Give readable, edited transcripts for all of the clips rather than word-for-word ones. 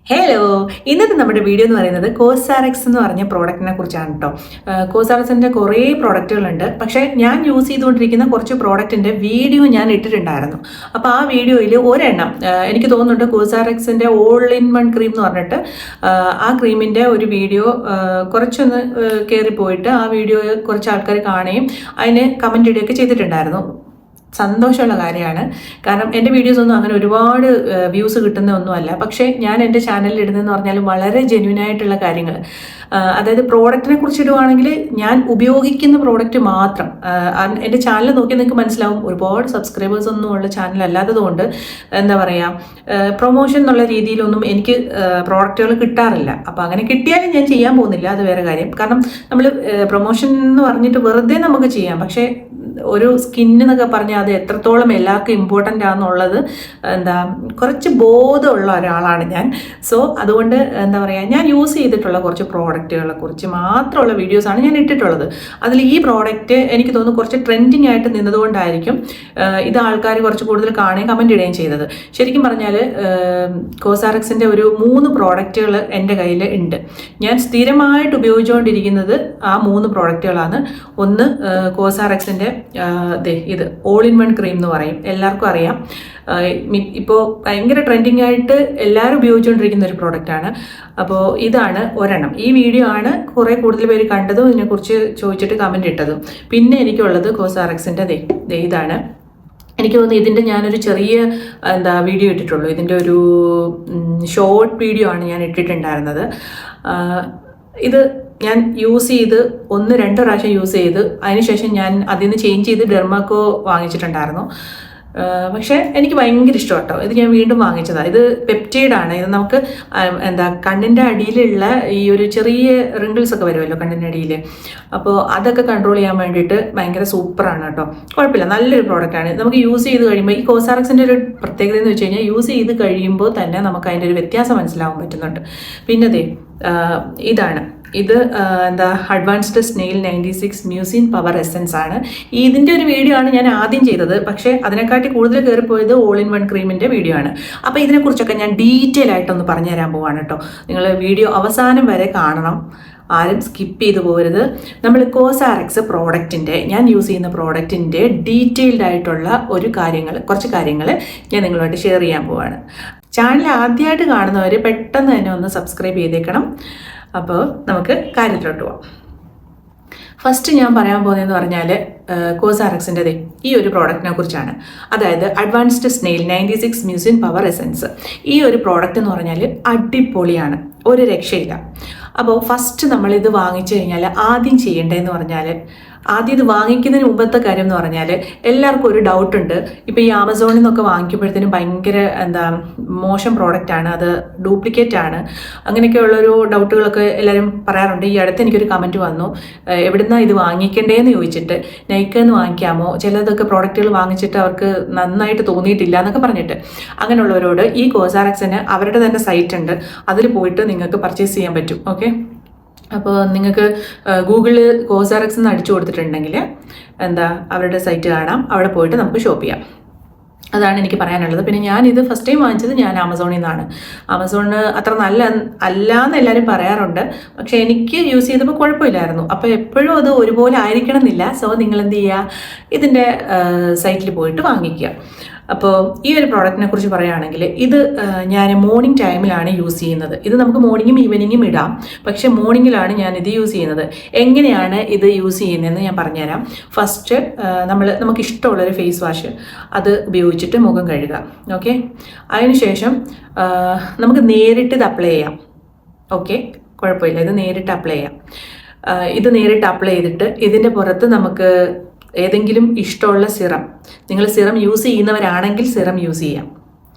Hello, ഇന്നത്തെ നമ്മുടെ video എന്ന് പറയുന്നത് കോസാറെക്സ് എന്ന് പറഞ്ഞ പ്രോഡക്റ്റിനെ കുറിച്ചാണ് കേട്ടോ. കോസാറെക്സിൻ്റെ കുറേ പ്രോഡക്റ്റുകളുണ്ട്. പക്ഷേ ഞാൻ യൂസ് ചെയ്തുകൊണ്ടിരിക്കുന്ന കുറച്ച് പ്രോഡക്റ്റിൻ്റെ വീഡിയോ ഞാൻ ഇട്ടിട്ടുണ്ടായിരുന്നു. അപ്പോൾ ആ വീഡിയോയിൽ ഒരെണ്ണം എനിക്ക് തോന്നുന്നുണ്ട് കോസാറെക്സിൻ്റെ ഓൾ ഇൻ വൺ ക്രീം എന്ന് പറഞ്ഞിട്ട് ആ ക്രീമിൻ്റെ ഒരു വീഡിയോ കുറച്ചൊന്ന് കയറിപ്പോയിട്ട് ആ വീഡിയോ കുറച്ച് ആൾക്കാർ കാണുകയും അതിന് കമൻറ്റ് ഇടുകയൊക്കെ ചെയ്തിട്ടുണ്ടായിരുന്നു. സന്തോഷമുള്ള കാര്യമാണ്. കാരണം എൻ്റെ വീഡിയോസ് ഒന്നും അങ്ങനെ ഒരുപാട് വ്യൂസ് കിട്ടുന്ന ഒന്നുമല്ല. പക്ഷേ ഞാൻ എൻ്റെ ചാനലിൽ ഇടുന്നതെന്ന് പറഞ്ഞാൽ വളരെ ജെന്യൂനായിട്ടുള്ള കാര്യങ്ങൾ, അതായത് പ്രോഡക്റ്റിനെ കുറിച്ച് ഇടുവാണെങ്കിൽ ഞാൻ ഉപയോഗിക്കുന്ന പ്രോഡക്റ്റ് മാത്രം. എൻ്റെ ചാനൽ നോക്കി നിങ്ങൾക്ക് മനസ്സിലാവും, ഒരുപാട് സബ്സ്ക്രൈബേഴ്സ് ഒന്നും ഉള്ള ചാനൽ അല്ലാത്തതുകൊണ്ട് എന്താ പറയുക, പ്രൊമോഷൻ എന്നുള്ള രീതിയിലൊന്നും എനിക്ക് പ്രോഡക്റ്റുകൾ കിട്ടാറില്ല. അപ്പോൾ അങ്ങനെ കിട്ടിയാലും ഞാൻ ചെയ്യാൻ പോകുന്നില്ല, അത് വേറെ കാര്യം. കാരണം നമ്മൾ പ്രൊമോഷൻ എന്ന് പറഞ്ഞിട്ട് വെറുതെ നമുക്ക് ചെയ്യാം. പക്ഷേ ഒരു സ്കിന്നെന്നൊക്കെ പറഞ്ഞാൽ അത് എത്രത്തോളം എല്ലാവർക്കും ഇമ്പോർട്ടൻ്റ് ആണെന്നുള്ളത് കുറച്ച് ബോധമുള്ള ഒരാളാണ് ഞാൻ. സോ അതുകൊണ്ട് എന്താ പറയുക, ഞാൻ യൂസ് ചെയ്തിട്ടുള്ള കുറച്ച് പ്രോഡക്റ്റുകളെ കുറിച്ച് മാത്രമുള്ള വീഡിയോസാണ് ഞാൻ ഇട്ടിട്ടുള്ളത്. അതിൽ ഈ പ്രോഡക്റ്റ് എനിക്ക് തോന്നുന്നു കുറച്ച് ട്രെൻഡിങ് ആയിട്ട് നിന്നതുകൊണ്ടായിരിക്കും ഇത് ആൾക്കാർ കുറച്ച് കൂടുതൽ കാണുകയും കമൻറ്റ് ഇടുകയും ചെയ്തത്. ശരിക്കും പറഞ്ഞാൽ കോസാറെക്സിൻ്റെ ഒരു 3 പ്രോഡക്റ്റുകൾ എൻ്റെ കയ്യിൽ ഉണ്ട്. ഞാൻ സ്ഥിരമായിട്ട് ഉപയോഗിച്ചുകൊണ്ടിരിക്കുന്നത് ആ 3 പ്രോഡക്റ്റുകളാണ്. ഒന്ന് കോസാറെക്സിൻ്റെ ഇത് ഓൾ ഇൻ വൺ ക്രീം എന്ന് പറയും, എല്ലാവർക്കും അറിയാം. ഇപ്പോൾ ഭയങ്കര ട്രെൻഡിങ് ആയിട്ട് എല്ലാവരും ഉപയോഗിച്ചുകൊണ്ടിരിക്കുന്ന ഒരു പ്രോഡക്റ്റാണ്. അപ്പോൾ ഇതാണ് ഒരെണ്ണം. ഈ വീഡിയോ ആണ് കുറേ കൂടുതൽ പേര് കണ്ടതും ഇതിനെക്കുറിച്ച് ചോദിച്ചിട്ട് കമൻറ്റ് ഇട്ടതും. പിന്നെ എനിക്കുള്ളത് കോസാറെക്സിൻ്റെ ഇതാണ്. എനിക്ക് തോന്നുന്നു ഇതിൻ്റെ ഞാനൊരു ചെറിയ വീഡിയോ ഇട്ടിട്ടുള്ളൂ. ഇതിൻ്റെ ഒരു ഷോർട്ട് വീഡിയോ ആണ് ഞാൻ ഇട്ടിട്ടുണ്ടായിരുന്നത്. ഇത് ഞാൻ യൂസ് ചെയ്ത് 1-2 പ്രാവശ്യം യൂസ് ചെയ്ത് അതിനുശേഷം ഞാൻ അതിൽ നിന്ന് ചേഞ്ച് ചെയ്ത് ഡെർമാക്കോ വാങ്ങിച്ചിട്ടുണ്ടായിരുന്നു. പക്ഷേ എനിക്ക് ഭയങ്കര ഇഷ്ടം കേട്ടോ. ഇത് ഞാൻ വീണ്ടും വാങ്ങിച്ചതാണ്. ഇത് പെപ്റ്റൈഡാണ്. ഇത് നമുക്ക് കണ്ണിൻ്റെ അടിയിലുള്ള ഈ ഒരു ചെറിയ റിങ്കിൾസ് ഒക്കെ വരുമല്ലോ കണ്ണിൻ്റെ അടിയിൽ, അപ്പോൾ അതൊക്കെ കൺട്രോൾ ചെയ്യാൻ വേണ്ടിയിട്ട് ഭയങ്കര സൂപ്പറാണ് കേട്ടോ. കുഴപ്പമില്ല, നല്ലൊരു പ്രോഡക്റ്റാണ്. നമുക്ക് യൂസ് ചെയ്ത് കഴിയുമ്പോൾ ഈ കോസാറെക്സിൻ്റെ ഒരു പ്രത്യേകത എന്ന് വെച്ച് കഴിഞ്ഞാൽ യൂസ് ചെയ്ത് കഴിയുമ്പോൾ തന്നെ നമുക്ക് അതിൻ്റെ ഒരു വ്യത്യാസം മനസ്സിലാവാൻ പറ്റുന്നുണ്ട്. പിന്നെ ഇതാണ്. ഇത് advanced snail 96 mucin power essence ആണ്. ഇതിൻ്റെ ഒരു വീഡിയോ ആണ് ഞാൻ ആദ്യം ചെയ്തത്. പക്ഷേ അതിനെക്കാട്ടി കൂടുതൽ കയറിപ്പോയത് ഓൾ ഇൻ വൺ ക്രീമിൻ്റെ വീഡിയോ ആണ്. അപ്പോൾ ഇതിനെക്കുറിച്ചൊക്കെ ഞാൻ ഡീറ്റെയിൽ ആയിട്ടൊന്ന് പറഞ്ഞു തരാൻ പോവാണ് കേട്ടോ. നിങ്ങൾ വീഡിയോ അവസാനം വരെ കാണണം, ആരും സ്കിപ്പ് ചെയ്ത് പോകരുത്. നമ്മൾ കോസാറെക്സ് പ്രോഡക്റ്റിൻ്റെ, ഞാൻ യൂസ് ചെയ്യുന്ന പ്രോഡക്റ്റിൻ്റെ ഡീറ്റെയിൽഡ് ആയിട്ടുള്ള കുറച്ച് കാര്യങ്ങൾ ഞാൻ നിങ്ങളുമായിട്ട് ഷെയർ ചെയ്യാൻ പോവാണ്. ചാനൽ ആദ്യമായിട്ട് കാണുന്നവർ പെട്ടെന്ന് തന്നെ ഒന്ന് സബ്സ്ക്രൈബ് ചെയ്തേക്കണം. അപ്പോൾ നമുക്ക് കാര്യത്തിലോട്ട് പോവാം. ഫസ്റ്റ് ഞാൻ പറയാൻ പോകുന്നതെന്ന് പറഞ്ഞാൽ കോസാറെക്സിൻ്റെ ഈ ഒരു പ്രോഡക്റ്റിനെ കുറിച്ചാണ്. അതായത് advanced snail 96 mucin power essence. ഈ ഒരു പ്രോഡക്റ്റ് എന്ന് പറഞ്ഞാൽ അടിപൊളിയാണ്, ഒരു രക്ഷയില്ല. അപ്പോൾ ഫസ്റ്റ് നമ്മളിത് വാങ്ങിച്ചു കഴിഞ്ഞാൽ ആദ്യം ചെയ്യേണ്ടതെന്ന് പറഞ്ഞാൽ, ആദ്യം ഇത് വാങ്ങിക്കുന്നതിന് മുമ്പത്തെ കാര്യം എന്ന് പറഞ്ഞാൽ, എല്ലാവർക്കും ഒരു ഡൗട്ട് ഉണ്ട്. ഇപ്പോൾ ഈ ആമസോണിൽ നിന്നൊക്കെ വാങ്ങിക്കുമ്പോഴത്തേനും ഭയങ്കര മോശം പ്രോഡക്റ്റാണ്, അത് ഡ്യൂപ്ലിക്കേറ്റ് ആണ്, അങ്ങനെയൊക്കെയുള്ളൊരു ഡൗട്ടുകളൊക്കെ എല്ലാവരും പറയാറുണ്ട്. ഈ അടുത്ത് എനിക്കൊരു കമൻറ്റ് വന്നു, എവിടുന്നാണ് ഇത് വാങ്ങിക്കേണ്ടതെന്ന് ചോദിച്ചിട്ട്. നൈക്കെന്ന് വാങ്ങിക്കാമോ, ചിലതൊക്കെ പ്രോഡക്റ്റുകൾ വാങ്ങിച്ചിട്ട് അവർക്ക് നന്നായിട്ട് തോന്നിയിട്ടില്ല എന്നൊക്കെ പറഞ്ഞിട്ട്. അങ്ങനെയുള്ളവരോട് ഈ കോസാറെക്സിന് അവരുടെ തന്നെ സൈറ്റ് ഉണ്ട്, അതിൽ പോയിട്ട് നിങ്ങൾക്ക് പർച്ചേസ് ചെയ്യാൻ പറ്റും. ഓക്കെ, അപ്പോൾ നിങ്ങൾക്ക് ഗൂഗിളിൽ കോസാറെക്സ് എന്ന് അടിച്ചു കൊടുത്തിട്ടുണ്ടെങ്കിൽ അവരുടെ സൈറ്റ് കാണാം, അവിടെ പോയിട്ട് നമുക്ക് ഷോപ്പ് ചെയ്യാം. അതാണ് എനിക്ക് പറയാനുള്ളത്. പിന്നെ ഞാനിത് ഫസ്റ്റ് ടൈം വാങ്ങിച്ചത് ഞാൻ ആമസോണിൽ നിന്നാണ്. ആമസോണിന് അത്ര അല്ലാന്ന് എല്ലാവരും പറയാറുണ്ട്, പക്ഷേ എനിക്ക് യൂസ് ചെയ്തപ്പോൾ കുഴപ്പമില്ലായിരുന്നു. അപ്പോൾ എപ്പോഴും അത് ഒരുപോലെ ആയിരിക്കണം എന്നില്ല. സോ നിങ്ങൾ എന്ത് ചെയ്യുക, ഇതിൻ്റെ സൈറ്റിൽ പോയിട്ട് വാങ്ങിക്കുക. അപ്പോൾ ഈ ഒരു പ്രോഡക്റ്റിനെ കുറിച്ച് പറയുകയാണെങ്കിൽ, ഇത് ഞാൻ മോർണിംഗ് ടൈമിലാണ് യൂസ് ചെയ്യുന്നത്. ഇത് നമുക്ക് മോർണിംഗും ഈവനിങ്ങും ഇടാം, പക്ഷേ മോർണിംഗിലാണ് ഞാനിത് യൂസ് ചെയ്യുന്നത്. എങ്ങനെയാണ് ഇത് യൂസ് ചെയ്യുന്നതെന്ന് ഞാൻ പറഞ്ഞുതരാം. ഫസ്റ്റ് നമുക്ക് ഇഷ്ടമുള്ളൊരു ഫേസ് വാഷ് അത് ഉപയോഗിച്ചിട്ട് മുഖം കഴുകുക. ഓക്കെ, അതിനുശേഷം നമുക്ക് നേരിട്ട് ഇത് അപ്ലൈ ചെയ്യാം. ഓക്കെ, കുഴപ്പമില്ല, ഇത് നേരിട്ട് അപ്ലൈ ചെയ്യാം. ഇത് നേരിട്ട് അപ്ലൈ ചെയ്തിട്ട് ഇതിൻ്റെ പുറത്ത് നമുക്ക് ഏതെങ്കിലും ഇഷ്ടമുള്ള സിറം, നിങ്ങൾ സിറം യൂസ് ചെയ്യുന്നവരാണെങ്കിൽ സിറം യൂസ് ചെയ്യാം.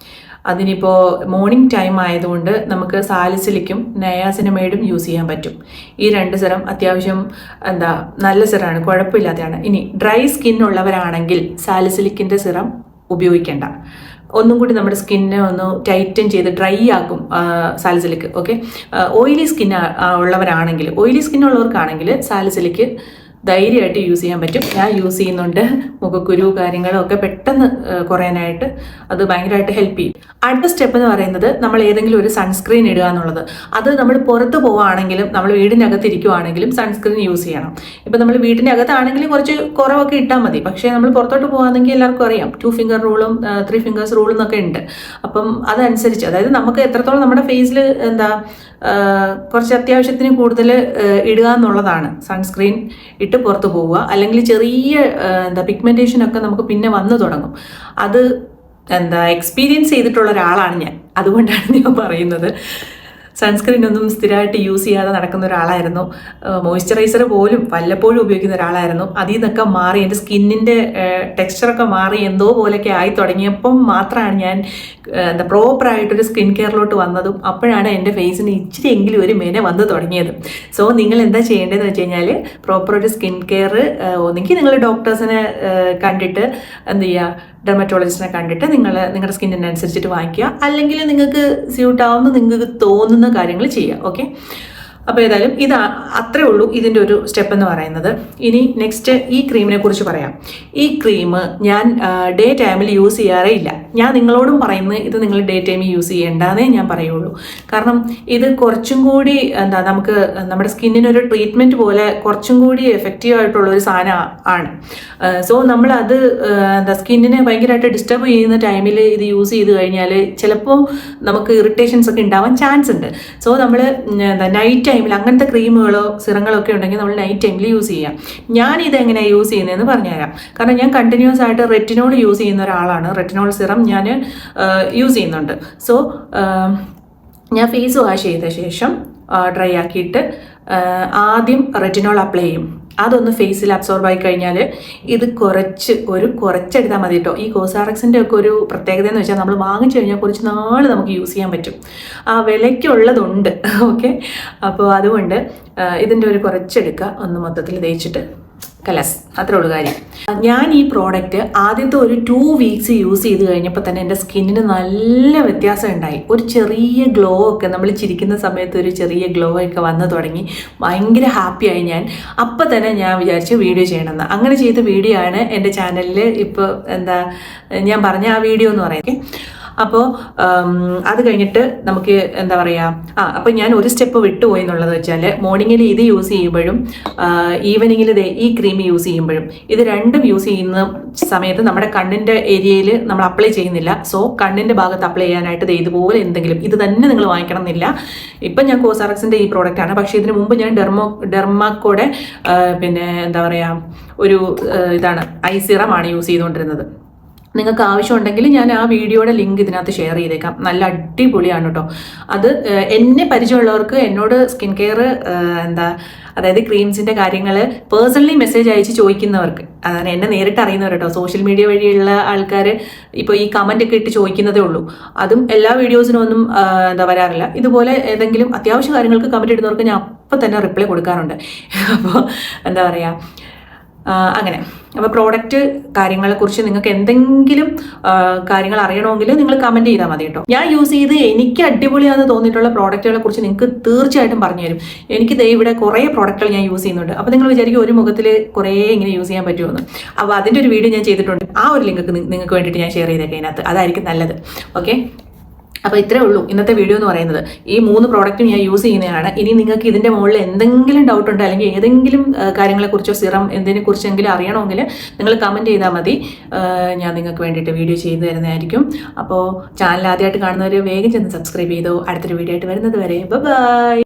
അതിനിപ്പോൾ മോർണിംഗ് ടൈം ആയതുകൊണ്ട് നമുക്ക് സാലിസിലിക്കും നയാസിനമൈഡും യൂസ് ചെയ്യാൻ പറ്റും. ഈ 2 സിറം അത്യാവശ്യം നല്ല സിറമാണ്, കുഴപ്പമില്ലാത്തതാണ്. ഇനി ഡ്രൈ സ്കിൻ ഉള്ളവരാണെങ്കിൽ സാലിസിലിക്കിൻ്റെ സിറം ഉപയോഗിക്കേണ്ട. ഒന്നും കൂടി നമ്മുടെ സ്കിന്നെ ഒന്ന് ടൈറ്റൻ ചെയ്ത് ഡ്രൈ ആക്കും സാലിസിലിക്ക്. ഓക്കെ, ഓയിലി സ്കിൻ ഉള്ളവർക്കാണെങ്കിൽ സാലിസിലിക്ക് ധൈര്യമായിട്ട് യൂസ് ചെയ്യാൻ പറ്റും. ഞാൻ യൂസ് ചെയ്യുന്നുണ്ട്. മുഖക്കുരു കാര്യങ്ങളൊക്കെ പെട്ടെന്ന് കുറയാനായിട്ട് അത് ഭയങ്കരമായിട്ട് ഹെൽപ്പ് ചെയ്യും. അടുത്ത സ്റ്റെപ്പ് എന്ന് പറയുന്നത് നമ്മൾ ഏതെങ്കിലും ഒരു സൺസ്ക്രീൻ ഇടുക എന്നുള്ളത്. അത് നമ്മൾ പുറത്ത് പോവുകയാണെങ്കിലും നമ്മൾ വീടിനകത്ത് ഇരിക്കുവാണെങ്കിലും സൺസ്ക്രീൻ യൂസ് ചെയ്യണം. ഇപ്പം നമ്മൾ വീടിൻ്റെ അകത്താണെങ്കിൽ കുറച്ച് കുറവൊക്കെ ഇട്ടാൽ മതി. പക്ഷേ നമ്മൾ പുറത്തോട്ട് പോകുകയാണെങ്കിൽ എല്ലാവർക്കും അറിയാം 2 ഫിംഗർ റൂളും 3 ഫിംഗേഴ്സ് റൂളും എന്നൊക്കെ ഉണ്ട്. അപ്പം അതനുസരിച്ച്, അതായത് നമുക്ക് എത്രത്തോളം നമ്മുടെ ഫേസിൽ കുറച്ച് അത്യാവശ്യത്തിന് കൂടുതൽ ഇടുക എന്നുള്ളതാണ്. സൺസ്ക്രീൻ ഇട്ട് പുറത്ത് പോവുക, അല്ലെങ്കിൽ ചെറിയ പിഗ്മെന്റേഷൻ ഒക്കെ നമുക്ക് പിന്നെ വന്നു തുടങ്ങും. അത് എക്സ്പീരിയൻസ് ചെയ്തിട്ടുള്ള ഒരാളാണ് ഞാൻ, അതുകൊണ്ടാണ് ഞാൻ പറയുന്നത്. സൺസ്ക്രീൻ ഒന്നും സ്ഥിരമായിട്ട് യൂസ് ചെയ്യാതെ നടക്കുന്ന ഒരാളായിരുന്നു. മോയ്സ്ചറൈസർ പോലും വല്ലപ്പോഴും ഉപയോഗിക്കുന്ന ഒരാളായിരുന്നു. അതിൽ നിന്നൊക്കെ മാറി എൻ്റെ സ്കിന്നിൻ്റെ ടെക്സ്ചറൊക്കെ മാറി എന്തോ പോലെയൊക്കെ ആയി തുടങ്ങിയപ്പം മാത്രമാണ് ഞാൻ പ്രോപ്പറായിട്ടൊരു സ്കിൻ കെയറിലോട്ട് വന്നതും. അപ്പോഴാണ് എൻ്റെ ഫേസിന് ഇച്ചിരിയെങ്കിലും ഒരു മെന വന്ന് തുടങ്ങിയത്. സോ നിങ്ങൾ എന്താ ചെയ്യേണ്ടതെന്ന് വെച്ച് കഴിഞ്ഞാൽ, പ്രോപ്പർ ഒരു സ്കിൻ കെയർ ഒന്നെങ്കിൽ നിങ്ങൾ ഡോക്ടേഴ്സിനെ കണ്ടിട്ട് എന്ത് ചെയ്യുക, ഡെർമറ്റോളജിസ്റ്റിനെ കണ്ടിട്ട് നിങ്ങളുടെ സ്കിന്നിനനുസരിച്ചിട്ട് വാങ്ങിക്കുക, അല്ലെങ്കിൽ നിങ്ങൾക്ക് സ്യൂട്ട് ആവുന്ന നിങ്ങൾക്ക് തോന്നുന്ന കാര്യങ്ങൾ ചെയ്യുക. ഓക്കെ, അപ്പോൾ ഏതായാലും ഇത് അത്രേ ഉള്ളൂ ഇതിൻ്റെ ഒരു സ്റ്റെപ്പ് എന്ന് പറയുന്നത്. ഇനി നെക്സ്റ്റ് ഈ ക്രീമിനെ കുറിച്ച് പറയാം. ഈ ക്രീം ഞാൻ ഡേ ടൈമിൽ യൂസ് ചെയ്യാറേ ഇല്ല. ഞാൻ നിങ്ങളോടും പറയുന്നത് ഇത് നിങ്ങൾ ഡേ ടൈമിൽ യൂസ് ചെയ്യേണ്ടതെന്നേ ഞാൻ പറയുള്ളൂ. കാരണം ഇത് കുറച്ചും കൂടി നമുക്ക് നമ്മുടെ സ്കിന്നിനൊരു ട്രീറ്റ്മെൻറ്റ് പോലെ കുറച്ചും കൂടി എഫക്റ്റീവ് ആയിട്ടുള്ളൊരു സാധനം ആണ്. സോ നമ്മളത് സ്കിന്നിനെ ഭയങ്കരമായിട്ട് ഡിസ്റ്റർബ് ചെയ്യുന്ന ടൈമിൽ ഇത് യൂസ് ചെയ്ത് കഴിഞ്ഞാൽ ചിലപ്പോൾ നമുക്ക് ഇറിറ്റേഷൻസ് ഒക്കെ ഉണ്ടാവാൻ ചാൻസ് ഉണ്ട്. സോ നമ്മൾ നൈറ്റ് ടൈമിൽ അങ്ങനത്തെ ക്രീമുകളോ സിറങ്ങളോ ഒക്കെ ഉണ്ടെങ്കിൽ നമ്മൾ നൈറ്റ് ടൈമിൽ യൂസ് ചെയ്യാം. ഞാൻ ഇതെങ്ങനെയാണ് യൂസ് ചെയ്യുന്നതെന്ന് പറഞ്ഞുതരാം. കാരണം ഞാൻ കണ്ടിന്യൂസ് ആയിട്ട് റെറ്റിനോൾ യൂസ് ചെയ്യുന്ന ഒരാളാണ്. റെറ്റിനോൾ സിറം ഞാൻ യൂസ് ചെയ്യുന്നുണ്ട്. സോ ഞാൻ ഫേസ് വാഷ് ചെയ്ത ശേഷം ഡ്രൈ ആക്കിയിട്ട് ആദ്യം റെറ്റിനോൾ അപ്ലൈ ചെയ്യും. അതൊന്ന് ഫേസിൽ അബ്സോർബ് ആയി കഴിഞ്ഞാൽ ഇത് കുറച്ചെടുത്താൽ മതി കേട്ടോ. ഈ കോസാറക്സിൻ്റെ ഒക്കെ ഒരു പ്രത്യേകത എന്ന് വെച്ചാൽ നമ്മൾ വാങ്ങിച്ചു കഴിഞ്ഞാൽ കുറച്ച് നാൾ നമുക്ക് യൂസ് ചെയ്യാൻ പറ്റും. ആ വിലയ്ക്കുള്ളതുണ്ട്. ഓക്കെ, അപ്പോൾ അതുകൊണ്ട് ഇതിൻ്റെ ഒരു കുറച്ചെടുക്കുക, ഒന്ന് മൊത്തത്തിൽ തേച്ചിട്ട് കലസ്, അത്രേ ഉള്ളൂ കാര്യം. ഞാൻ ഈ പ്രോഡക്റ്റ് ആദ്യത്തെ ഒരു 2 വീക്സ് യൂസ് ചെയ്ത് കഴിഞ്ഞപ്പോൾ തന്നെ എൻ്റെ സ്കിന്നിന് നല്ല വ്യത്യാസം ഉണ്ടായി. ഒരു ചെറിയ ഗ്ലോ ഒക്കെ, നമ്മൾ ചിരിക്കുന്ന സമയത്ത് ഒരു ചെറിയ ഗ്ലോ ഒക്കെ വന്നു തുടങ്ങി. ഭയങ്കര ഹാപ്പിയായി ഞാൻ. അപ്പം തന്നെ ഞാൻ വിചാരിച്ചു വീഡിയോ ചെയ്യണമെന്ന്. അങ്ങനെ ചെയ്ത വീഡിയോ ആണ് എൻ്റെ ചാനലിൽ ഇപ്പോൾ ഞാൻ പറഞ്ഞ ആ വീഡിയോ എന്ന് പറയുന്നത്. അപ്പോൾ അത് കഴിഞ്ഞിട്ട് നമുക്ക് എന്താ പറയുക, അപ്പോൾ ഞാൻ ഒരു സ്റ്റെപ്പ് വിട്ടുപോയി എന്നുള്ളത് വെച്ചാൽ, മോർണിംഗിൽ ഇത് യൂസ് ചെയ്യുമ്പോഴും ഈവനിങ്ങിൽ ഈ ക്രീം യൂസ് ചെയ്യുമ്പോഴും, ഇത് രണ്ടും യൂസ് ചെയ്യുന്ന സമയത്ത് നമ്മുടെ കണ്ണിൻ്റെ ഏരിയയിൽ നമ്മൾ അപ്ലൈ ചെയ്യുന്നില്ല. സോ കണ്ണിൻ്റെ ഭാഗത്ത് അപ്ലൈ ചെയ്യാനായിട്ട് ഇതുപോലെ എന്തെങ്കിലും, ഇത് തന്നെ നിങ്ങൾ വാങ്ങിക്കണം എന്നില്ല. ഇപ്പം ഞാൻ കോസാറക്സിൻ്റെ ഈ പ്രോഡക്റ്റാണ്. പക്ഷേ ഇതിന് മുമ്പ് ഞാൻ ഡെർമാക്കോടെ പിന്നെ എന്താ പറയുക ഒരു ഇതാണ് ഐ സിറമാണ് യൂസ് ചെയ്തുകൊണ്ടിരുന്നത്. നിങ്ങൾക്ക് ആവശ്യമുണ്ടെങ്കിൽ ഞാൻ ആ വീഡിയോയുടെ ലിങ്ക് ഇതിനകത്ത് ഷെയർ ചെയ്തേക്കാം. നല്ല അടിപൊളിയാണ് കേട്ടോ. അത് എന്നെ പരിചയമുള്ളവർക്ക്, എന്നോട് സ്കിൻ കെയർ അതായത് ക്രീംസിൻ്റെ കാര്യങ്ങൾ പേഴ്സണലി മെസ്സേജ് അയച്ച് ചോദിക്കുന്നവർക്ക്, അതാണ് എന്നെ നേരിട്ട് അറിയുന്നവർ കേട്ടോ. സോഷ്യൽ മീഡിയ വഴിയുള്ള ആൾക്കാർ ഇപ്പോൾ ഈ കമൻ്റ് ഒക്കെ ഇട്ട് ചോദിക്കുന്നതേ ഉള്ളൂ. അതും എല്ലാ വീഡിയോസിനും ഒന്നും വരാറില്ല. ഇതുപോലെ ഏതെങ്കിലും അത്യാവശ്യ കാര്യങ്ങൾക്ക് കമൻറ്റ് ഇടുന്നവർക്ക് ഞാൻ അപ്പം തന്നെ റിപ്ലൈ കൊടുക്കാറുണ്ട്. അപ്പോൾ എന്താ പറയുക, അങ്ങനെ. അപ്പോൾ പ്രോഡക്റ്റ് കാര്യങ്ങളെക്കുറിച്ച് നിങ്ങൾക്ക് എന്തെങ്കിലും കാര്യങ്ങൾ അറിയണമെങ്കിൽ നിങ്ങൾ കമൻറ്റ് ചെയ്താൽ മതി കേട്ടോ. ഞാൻ യൂസ് ചെയ്ത് എനിക്ക് അടിപൊളിയാണെന്ന് തോന്നിയിട്ടുള്ള പ്രോഡക്റ്റുകളെ കുറിച്ച് നിങ്ങൾക്ക് തീർച്ചയായിട്ടും പറഞ്ഞു തരും. എനിക്ക് ഇവിടെ കുറേ പ്രോഡക്റ്റുകൾ ഞാൻ യൂസ് ചെയ്യുന്നുണ്ട്. അപ്പോൾ നിങ്ങൾ വിചാരിക്കും ഒരു മുഖത്തിൽ കുറേ ഇങ്ങനെ യൂസ് ചെയ്യാൻ പറ്റുമെന്ന്. അപ്പോൾ അതിൻ്റെ ഒരു വീഡിയോ ഞാൻ ചെയ്തിട്ടുണ്ട്. ആ ഒരു ലിങ്ക് നിങ്ങൾക്ക് വേണ്ടിയിട്ട് ഞാൻ ഷെയർ ചെയ്തേക്കാം ഇതിനകത്ത്. അതായിരിക്കും നല്ലത്. ഓക്കെ, അപ്പോൾ ഇത്രേ ഉള്ളൂ ഇന്നത്തെ വീഡിയോ എന്ന് പറയുന്നത്. ഈ 3 പ്രോഡക്റ്റും ഞാൻ യൂസ് ചെയ്യുന്നതാണ്. ഇനി നിങ്ങൾക്ക് ഇതിൻ്റെ മുകളിൽ എന്തെങ്കിലും ഡൗട്ട് ഉണ്ട്, അല്ലെങ്കിൽ ഏതെങ്കിലും കാര്യങ്ങളെക്കുറിച്ചോ സിറം എന്തിനെക്കുറിച്ചെങ്കിലും അറിയണമെങ്കിൽ നിങ്ങൾ കമൻറ്റ് ചെയ്താൽ മതി. ഞാൻ നിങ്ങൾക്ക് വേണ്ടിയിട്ട് വീഡിയോ ചെയ്തു തരുന്നതായിരിക്കും. അപ്പോൾ ചാനൽ ആദ്യമായിട്ട് കാണുന്നവർ വേഗം ചെന്ന് സബ്സ്ക്രൈബ് ചെയ്തോ. അടുത്തൊരു വീഡിയോ ആയിട്ട് വരുന്നത് വരെ ബൈ.